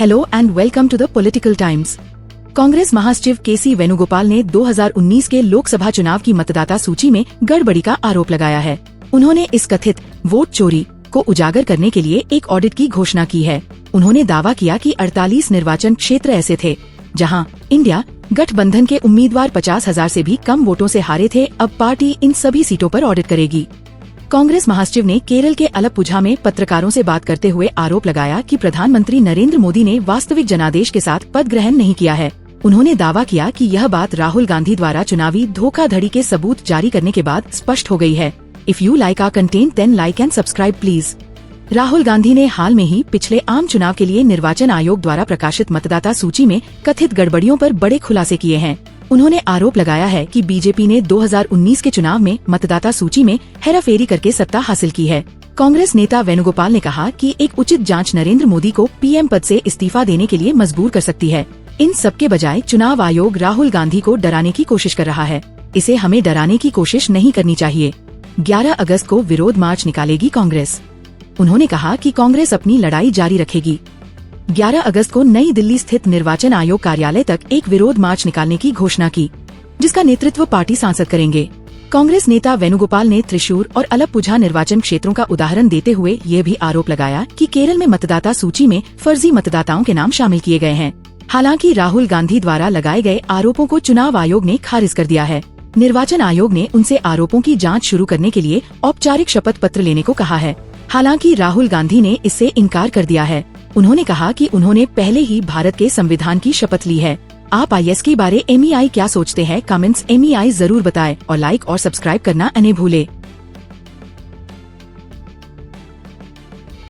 Hello and welcome to the political times. Congress महासचिव केसी वेणुगोपाल ने 2019 के लोकसभा चुनाव की मतदाता सूची में गड़बड़ी का आरोप लगाया है। उन्होंने इस कथित वोट चोरी को उजागर करने के लिए एक ऑडिट की घोषणा की है। उन्होंने दावा किया कि 48 निर्वाचन क्षेत्र ऐसे थे जहां इंडिया गठबंधन के उम्मीदवार 50,000 से भी कम वोटों से हारे थे। अब पार्टी इन सभी सीटों पर ऑडिट करेगी। कांग्रेस महासचिव ने केरल के अलप्पुझा में पत्रकारों से बात करते हुए आरोप लगाया कि प्रधानमंत्री नरेंद्र मोदी ने वास्तविक जनादेश के साथ पद ग्रहण नहीं किया है। उन्होंने दावा किया कि यह बात राहुल गांधी द्वारा चुनावी धोखाधड़ी के सबूत जारी करने के बाद स्पष्ट हो गई है। If you like our content then like and subscribe please. Rahul Gandhi ने हाल में ही पिछले आम चुनाव के लिए निर्वाचन आयोग द्वारा प्रकाशित मतदाता सूची में कथित गड़बड़ियों पर बड़े खुलासे किए हैं। उन्होंने आरोप लगाया है कि बीजेपी ने 2019 के चुनाव में मतदाता सूची में हेराफेरी करके सत्ता हासिल की है। कांग्रेस नेता वेणुगोपाल ने कहा कि एक उचित जांच नरेंद्र मोदी को पीएम पद से इस्तीफा देने के लिए मजबूर कर सकती है। इन सबके बजाय चुनाव आयोग राहुल गांधी को डराने की कोशिश कर रहा है। इसे हमें डराने की कोशिश नहीं करनी चाहिए। 11 अगस्त को विरोध मार्च निकालेगी कांग्रेस। उन्होंने कहा कि कांग्रेस अपनी लड़ाई जारी रखेगी। 11 अगस्त को नई दिल्ली स्थित निर्वाचन आयोग कार्यालय तक एक विरोध मार्च निकालने की घोषणा की, जिसका नेतृत्व पार्टी सांसद करेंगे। कांग्रेस नेता वेणुगोपाल ने त्रिशूर और अलप्पुझा निर्वाचन क्षेत्रों का उदाहरण देते हुए ये भी आरोप लगाया कि केरल में मतदाता सूची में फर्जी मतदाताओं के नाम शामिल किए गए हैं। हालांकि राहुल गांधी द्वारा लगाए गए आरोपों को चुनाव आयोग ने खारिज कर दिया है। निर्वाचन आयोग ने उनसे आरोपों की जाँच शुरू करने के लिए औपचारिक शपथ पत्र लेने को कहा है। हालांकि राहुल गांधी ने इससे इनकार कर दिया है। उन्होंने कहा कि उन्होंने पहले ही भारत के संविधान की शपथ ली है। आप आईएएस के बारे MEI क्या सोचते हैं? कमेंट्स MEI जरूर बताएं और लाइक और सब्सक्राइब करना न भूलें।